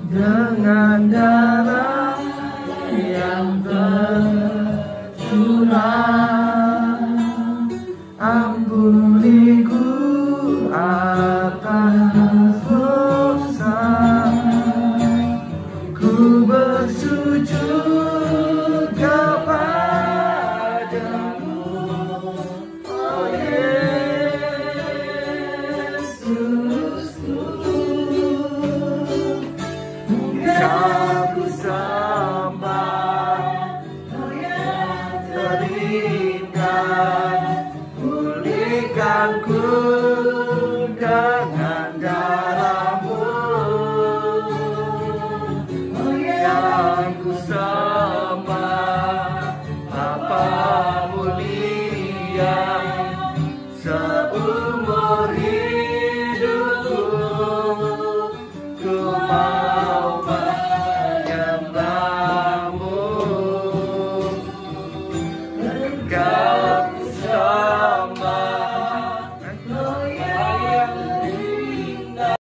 dengan darah yang tercurah, ampuniku akan dosa, ku bersujud kepadamu, oh Yesusku. Aku sembah, Kau yang terindah, pulihkanku dengan darah-Mu. Yang ku sembah, Bapa mulia, seumur hidupku ku mau menyembah-Mu. Engkau ku sembah, Engkau yang indah.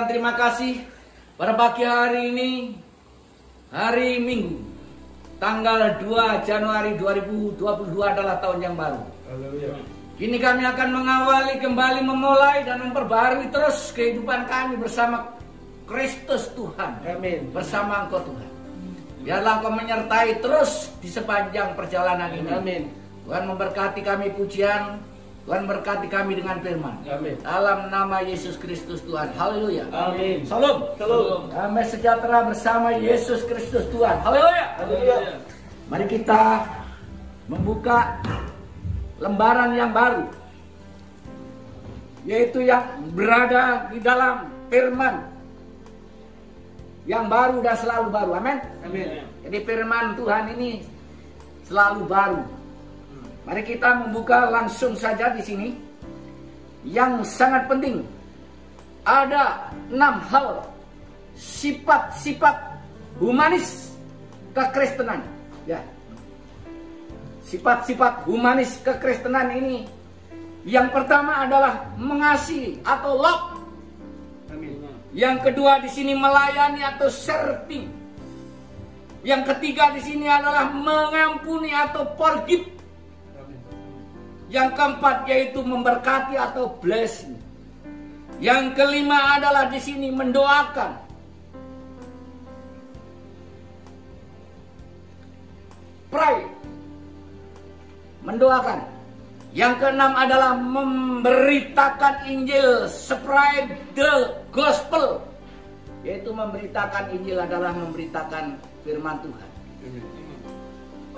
Terima kasih pada pagi hari ini, hari Minggu, tanggal 2 Januari 2022 adalah tahun yang baru. Kini kami akan mengawali kembali, memulai dan memperbarui terus kehidupan kami bersama Kristus Tuhan. Amin. Bersama Engkau Tuhan. Biarlah Engkau menyertai terus di sepanjang perjalanan ini. Amin. Tuhan memberkati kami pujian, Tuhan berkati kami dengan firman. Amin. Dalam nama Yesus Kristus Tuhan. Haleluya. Amin. Salam. Salam. Damai sejahtera bersama Yesus Kristus Tuhan. Haleluya. Haleluya. Mari kita membuka lembaran yang baru, yaitu yang berada di dalam firman yang baru dan selalu baru. Amin. Amin. Jadi firman Tuhan ini selalu baru. Mari kita membuka langsung saja di sini. Yang sangat penting, ada 6 hal sifat-sifat humanis kekristenan. Ya, sifat-sifat humanis kekristenan ini, yang pertama adalah mengasihi atau love. Amin. Yang kedua di sini melayani atau serving. Yang ketiga di sini adalah mengampuni atau forgive. Yang keempat yaitu memberkati atau blessing. Yang kelima adalah di sini mendoakan. Pray. Mendoakan. Yang keenam adalah memberitakan Injil, spread the gospel. Yaitu memberitakan Injil adalah memberitakan firman Tuhan.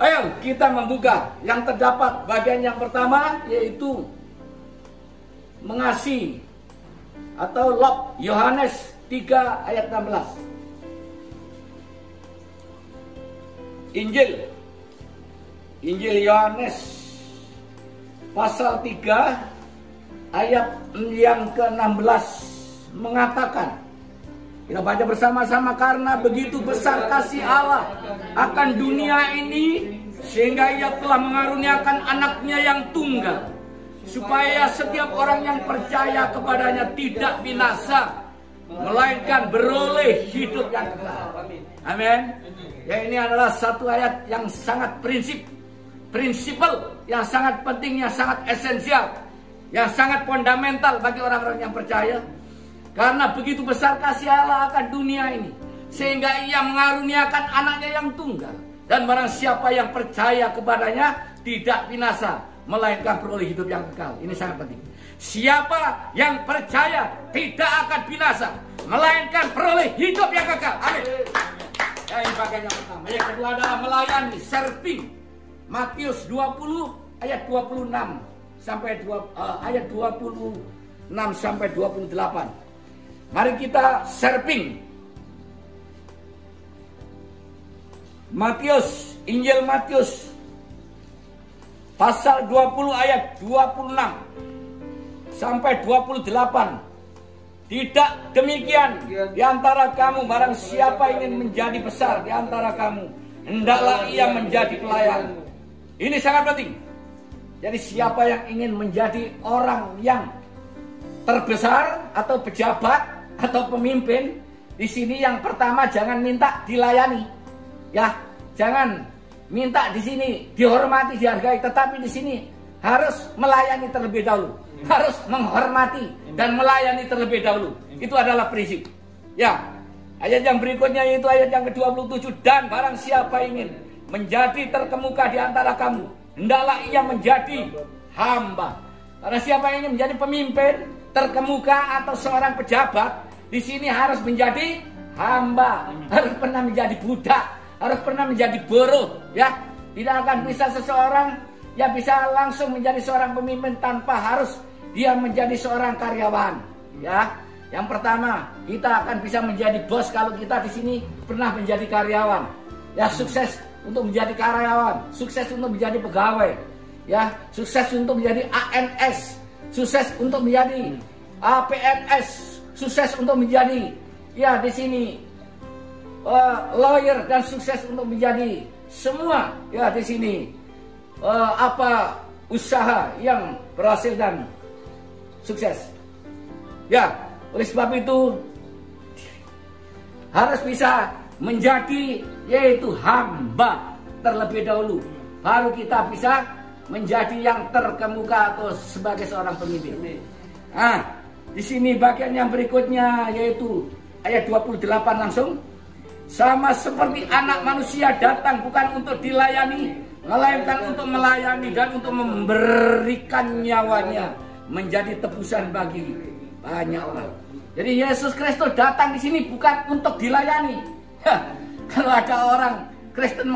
Ayo kita membuka yang terdapat bagian yang pertama, yaitu mengasihi atau love. Yohanes 3 ayat 16. Injil Yohanes pasal 3 ayat yang ke-16 mengatakan, kita baca bersama-sama, karena begitu besar kasih Allah akan dunia ini, sehingga Ia telah mengaruniakan anaknya yang tunggal, supaya setiap orang yang percaya kepadanya tidak binasa, melainkan beroleh hidup yang kekal. Amin. Ya, ini adalah satu ayat yang sangat prinsip prinsipal yang sangat penting, yang sangat esensial, yang sangat fundamental bagi orang-orang yang percaya. Karena begitu besar kasih Allah akan dunia ini, sehingga ia mengaruniakan anaknya yang tunggal. Dan barang siapa yang percaya kepadanya tidak binasa, melainkan peroleh hidup yang kekal. Ini sangat penting. Siapa yang percaya tidak akan binasa, melainkan peroleh hidup yang kekal. Amin. Ya, ini bagian yang pertama. Yang kedua adalah melayani, serving. Matius 20 ayat 26 sampai ayat 26 sampai 28. Mari kita serving. Matius, Injil Matius pasal 20 ayat 26 sampai 28. Tidak demikian di antara kamu, barang siapa ingin menjadi besar di antara kamu, hendaklah ia menjadi pelayan. Ini sangat penting. Jadi siapa yang ingin menjadi orang yang terbesar atau pejabat atau pemimpin, di sini yang pertama jangan minta dilayani. Ya, jangan minta di sini dihormati, dihargai, tetapi di sini harus melayani terlebih dahulu. Harus menghormati dan melayani terlebih dahulu. Itu adalah prinsip. Ya, ayat yang berikutnya yaitu ayat yang ke-27. Dan barang siapa ingin menjadi terkemuka di antara kamu, hendaklah ia menjadi hamba. Karena siapa yang ingin menjadi pemimpin, terkemuka atau seorang pejabat, di sini harus menjadi hamba, harus pernah menjadi budak, harus pernah menjadi buruh. Ya, tidak akan bisa seseorang yang bisa langsung menjadi seorang pemimpin tanpa harus dia menjadi seorang karyawan. Ya, yang pertama kita akan bisa menjadi bos kalau kita di sini pernah menjadi karyawan. Ya, sukses untuk menjadi karyawan, sukses untuk menjadi pegawai. Ya, sukses untuk menjadi ANS, sukses untuk menjadi PNS, sukses untuk menjadi ya di sini lawyer, dan sukses untuk menjadi semua ya di sini usaha yang berhasil dan sukses. Ya, oleh sebab itu harus bisa menjadi yaitu hamba terlebih dahulu, baru kita bisa menjadi yang terkemuka atau sebagai seorang pemimpin. Nah, di sini bagian yang berikutnya yaitu ayat 28 langsung. Sama seperti anak manusia datang bukan untuk dilayani, melainkan untuk melayani dan untuk memberikan nyawanya menjadi tebusan bagi banyak orang. Jadi Yesus Kristus datang di sini bukan untuk dilayani. Kalau ada orang Kristen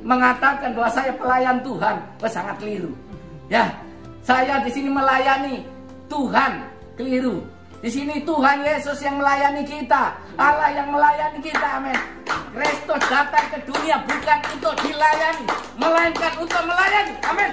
mengatakan bahwa saya pelayan Tuhan, sangat keliru. Ya, saya di sini melayani Tuhan, keliru. Di sini Tuhan Yesus yang melayani kita, Allah yang melayani kita, amin. Kristus datang ke dunia bukan untuk dilayani, melainkan untuk melayani, amin.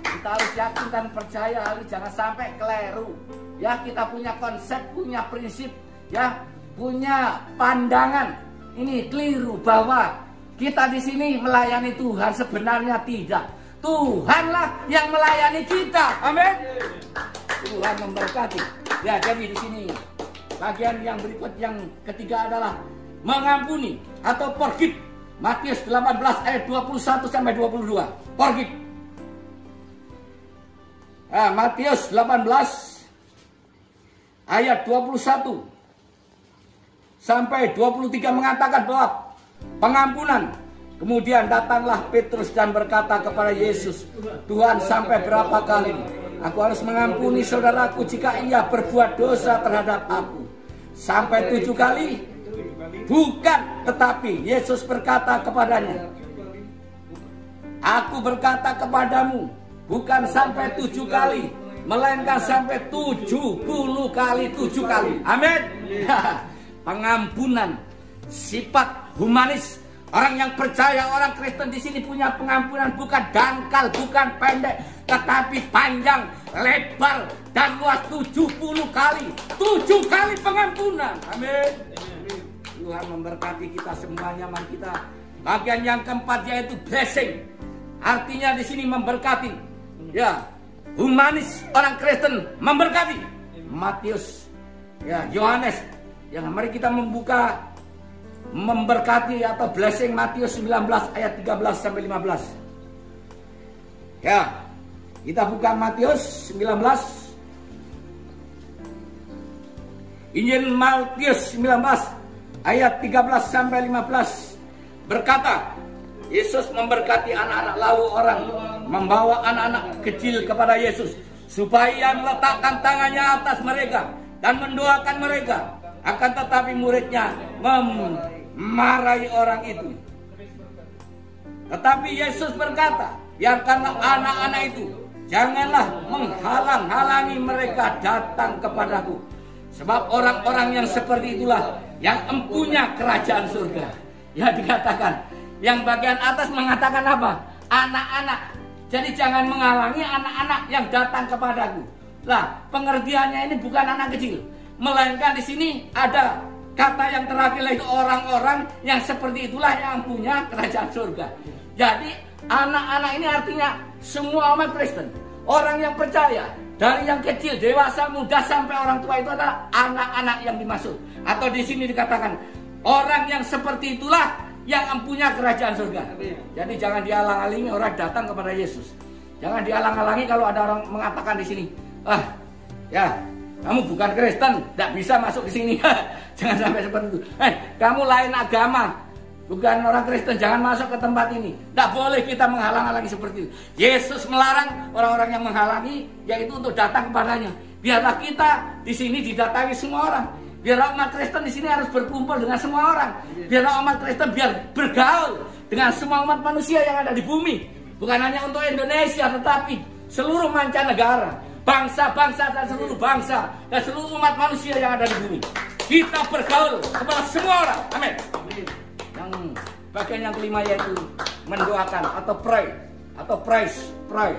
Kita harus yakin dan percaya hal ini, jangan sampai keliru. Ya, kita punya konsep, punya prinsip, ya, punya pandangan. Ini keliru bahwa kita di sini melayani Tuhan, sebenarnya tidak. Tuhanlah yang melayani kita, amin. Tuhan memberkati. Ya, jadi di sini bagian yang berikut yang ketiga adalah mengampuni atau forgive. Matius 18 ayat 21 sampai 22. Forgive. Matius 18 ayat 21 sampai 23 mengatakan bahwa pengampunan. Kemudian datanglah Petrus dan berkata kepada Yesus, Tuhan, sampai berapa kali aku harus mengampuni saudaraku jika ia berbuat dosa terhadap aku? Sampai 7 kali? Bukan, tetapi Yesus berkata kepadanya, aku berkata kepadamu, bukan sampai 7 kali, melainkan sampai 70 kali 7 kali. Amin. Pengampunan, sifat humanis. Orang yang percaya, orang Kristen di sini punya pengampunan, bukan dangkal, bukan pendek, tetapi panjang, lebar, dan luas 70 kali. 7 kali pengampunan. Amin. Tuhan memberkati kita semuanya, mari kita. Bagian yang keempat yaitu blessing. Artinya di sini memberkati. Ya, humanis, orang Kristen memberkati. Matius, ya, Yohanes. Ya, mari kita membuka memberkati atau blessing Matius 19 ayat 13 sampai 15. Ya, kita buka Matius 19. Injil Matius 19 ayat 13 sampai 15 berkata, Yesus memberkati anak-anak, lalu orang membawa anak-anak kecil kepada Yesus supaya meletakkan tangannya atas mereka dan mendoakan mereka. Akan tetapi muridnya memarahi orang itu. Tetapi Yesus berkata, biarkanlah anak-anak itu, janganlah menghalang-halangi mereka datang kepadaku. Sebab orang-orang yang seperti itulah yang empunya kerajaan surga. Ya, dikatakan, yang bagian atas mengatakan apa? Anak-anak. Jadi jangan menghalangi anak-anak yang datang kepadaku. Lah, pengertiannya ini bukan anak kecil, melainkan di sini ada kata yang terakhir lagi, orang-orang yang seperti itulah yang punya kerajaan surga. Jadi anak-anak ini artinya semua umat Kristen, orang yang percaya, dari yang kecil, dewasa, muda sampai orang tua, itu adalah anak-anak yang dimaksud. Atau di sini dikatakan orang yang seperti itulah yang mempunyai kerajaan surga. Jadi jangan dihalang-halangi orang datang kepada Yesus. Jangan dihalang-halangi kalau ada orang mengatakan di sini, ya, kamu bukan Kristen, tidak bisa masuk ke sini. Jangan sampai seperti itu. Kamu lain agama, bukan orang Kristen, jangan masuk ke tempat ini. Tidak boleh kita menghalang-halangi seperti itu. Yesus melarang orang-orang yang menghalangi, yaitu untuk datang kepadanya. Biarlah kita di sini didatangi semua orang. Biarlah umat Kristen di sini harus berkumpul dengan semua orang. Biarlah umat Kristen biar bergaul dengan semua umat manusia yang ada di bumi. Bukan hanya untuk Indonesia, tetapi seluruh mancanegara, bangsa-bangsa dan seluruh bangsa dan seluruh umat manusia yang ada di bumi. Kita bergaul kepada semua orang. Amin. Yang bagian yang kelima yaitu mendoakan atau pray atau praise, pray.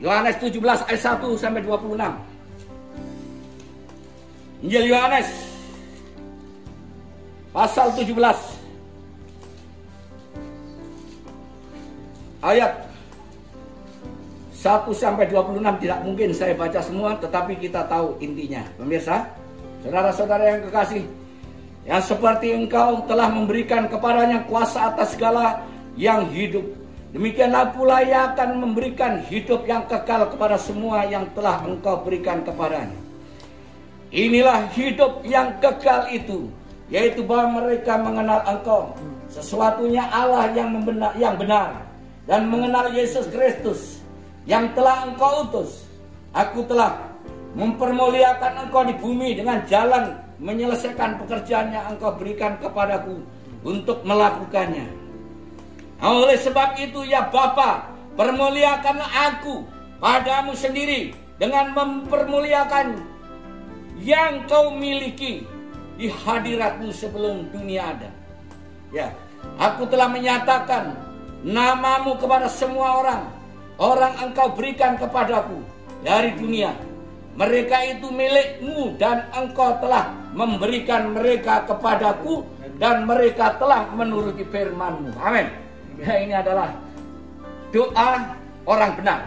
Yohanes 17 ayat 1 sampai 26. Injil Yohanes pasal 17 ayat 1 sampai 26 tidak mungkin saya baca semua, tetapi kita tahu intinya. Pemirsa, saudara-saudara yang kekasih, yang seperti engkau telah memberikan kepadanya kuasa atas segala yang hidup, demikianlah pula ia akan memberikan hidup yang kekal kepada semua yang telah engkau berikan kepadanya. Inilah hidup yang kekal itu, yaitu bahwa mereka mengenal engkau, sesuatunya Allah yang benar, dan mengenal Yesus Kristus yang telah engkau utus. Aku telah mempermuliakan engkau di bumi dengan jalan menyelesaikan pekerjaan yang engkau berikan kepadaku untuk melakukannya. Oleh sebab itu ya Bapa, permuliakanlah aku padamu sendiri dengan mempermuliakan yang kau miliki di hadiratmu sebelum dunia ada. Ya, aku telah menyatakan namamu kepada semua orang engkau berikan kepadaku dari dunia. Mereka itu milikmu dan engkau telah memberikan mereka kepadaku dan mereka telah menuruti firman-Mu. Amin. Ya, ini adalah doa orang benar.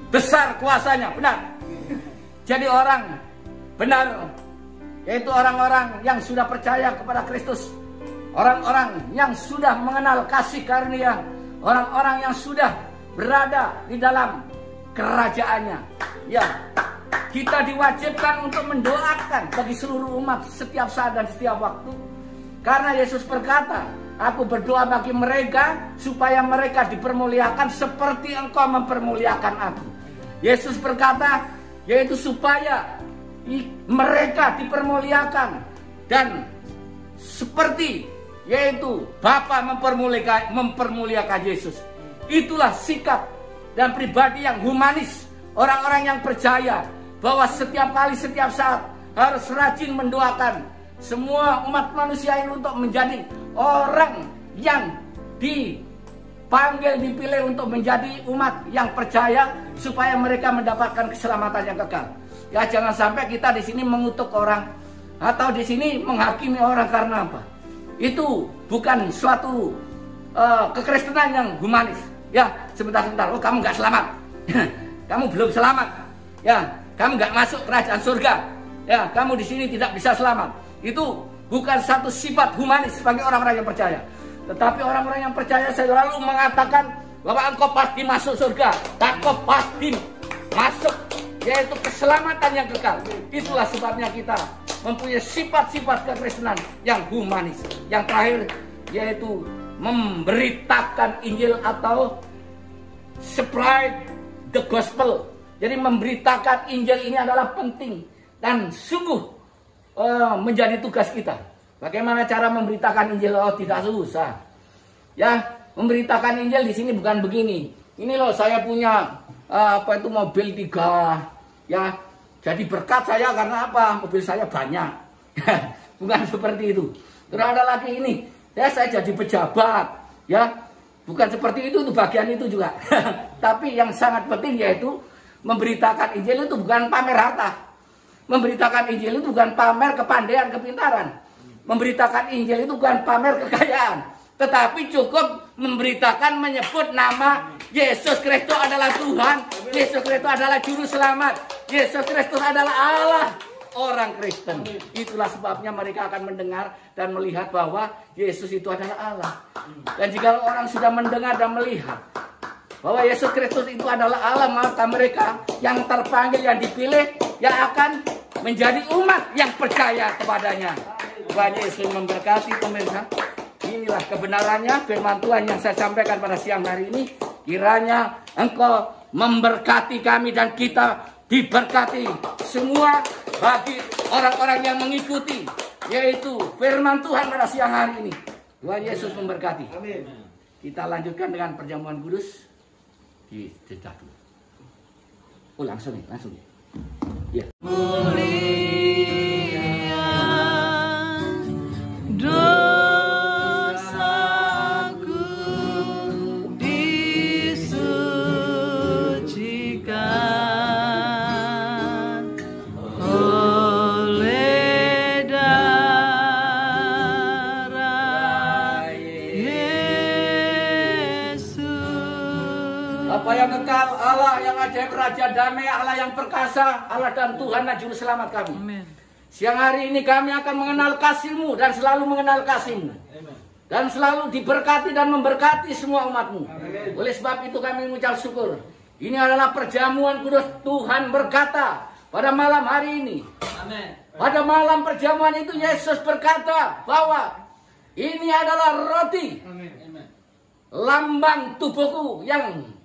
Besar kuasanya, benar. Jadi orang benar, yaitu orang-orang yang sudah percaya kepada Kristus, orang-orang yang sudah mengenal kasih karunia, orang-orang yang sudah berada di dalam kerajaannya. Ya, kita diwajibkan untuk mendoakan bagi seluruh umat setiap saat dan setiap waktu. Karena Yesus berkata, aku berdoa bagi mereka supaya mereka dipermuliakan seperti engkau mempermuliakan aku. Yesus berkata, yaitu supaya mereka dipermuliakan dan seperti yaitu Bapa mempermuliakan Yesus. Itulah sikap dan pribadi yang humanis, orang-orang yang percaya bahwa setiap kali, setiap saat harus rajin mendoakan semua umat manusia ini untuk menjadi orang yang dipanggil, dipilih untuk menjadi umat yang percaya supaya mereka mendapatkan keselamatan yang kekal. Ya, jangan sampai kita di sini mengutuk orang atau di sini menghakimi orang karena apa? Itu bukan suatu kekristenan yang humanis. Ya, sebentar-sebentar, oh kamu nggak selamat, kamu belum selamat. Ya, kamu nggak masuk kerajaan surga. Ya, kamu di sini tidak bisa selamat. Itu bukan satu sifat humanis bagi orang-orang yang percaya. Tetapi orang-orang yang percaya selalu mengatakan bahwa engkau pasti masuk surga dan engkau pasti masuk yaitu keselamatan yang kekal. Itulah sebabnya kita mempunyai sifat-sifat kekristenan yang humanis. Yang terakhir yaitu memberitakan Injil atau spread the gospel. Jadi memberitakan Injil ini adalah penting dan sungguh menjadi tugas kita. Bagaimana cara memberitakan Injil? Oh, tidak susah. Ya, memberitakan Injil di sini bukan begini. Ini loh, saya punya mobil 3. Ya, jadi berkat saya karena apa? Mobil saya banyak. Bukan seperti itu. Terus ada lagi ini, saya jadi pejabat. Ya, bukan seperti itu bagian itu juga. Tapi yang sangat penting yaitu memberitakan Injil itu bukan pamer harta. Memberitakan Injil itu bukan pamer kepandaian, kepintaran. Memberitakan Injil itu bukan pamer kekayaan. Tetapi cukup memberitakan, menyebut nama Yesus Kristus adalah Tuhan. Yesus Kristus adalah Juru Selamat. Yesus Kristus adalah Allah. Orang Kristen. Itulah sebabnya mereka akan mendengar dan melihat bahwa Yesus itu adalah Allah. Dan jika orang sudah mendengar dan melihat bahwa Yesus Kristus itu adalah Allah, maka mereka yang terpanggil, yang dipilih, yang akan menjadi umat yang percaya kepadanya. Tuhan Yesus memberkati pemirsa. Inilah kebenarannya firman Tuhan yang saya sampaikan pada siang hari ini. Kiranya engkau memberkati kami dan kita diberkati semua bagi orang-orang yang mengikuti yaitu firman Tuhan pada siang hari ini. Tuhan Yesus memberkati. Amin. Kita lanjutkan dengan perjamuan kudus di jeda dulu. Oh, langsung nih. Ya. Bapa yang kekal, Allah yang ajaib, Raja damai, Allah yang perkasa, Allah dan Tuhan dan Juru Selamat kami. Amen. Siang hari ini kami akan mengenal kasih-Mu dan selalu mengenal kasih-Mu. Amen. Dan selalu diberkati dan memberkati semua umat-Mu. Amen. Oleh sebab itu kami mengucap syukur. Ini adalah perjamuan kudus. Tuhan berkata pada malam hari ini. Amen. Pada malam perjamuan itu Yesus berkata bahwa ini adalah roti. Amen. Lambang tubuhku yang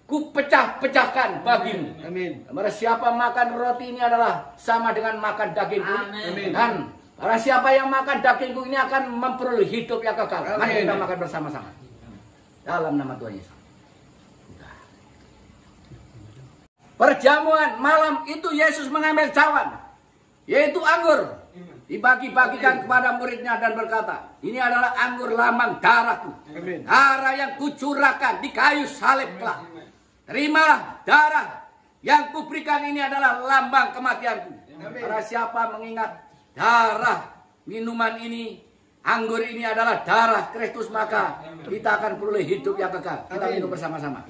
ku pecah-pecahkan bagimu. Amin. Barang siapa makan roti ini adalah sama dengan makan dagingku. Amin. Dan barang siapa yang makan dagingku ini akan memperoleh hidup yang kekal. Mari kita makan bersama-sama. Dalam nama Tuhan Yesus. Perjamuan malam itu Yesus mengambil cawan, yaitu anggur. Dibagi-bagikan kepada muridnya dan berkata, ini adalah anggur lambang darahku. Amin. Darah yang kucurahkan di kayu salib telah. Terimalah darah yang kuberikan ini adalah lambang kematianku. Para siapa mengingat darah minuman ini, anggur ini adalah darah Kristus, maka kita akan peroleh hidup yang kekal. Kita minum bersama-sama.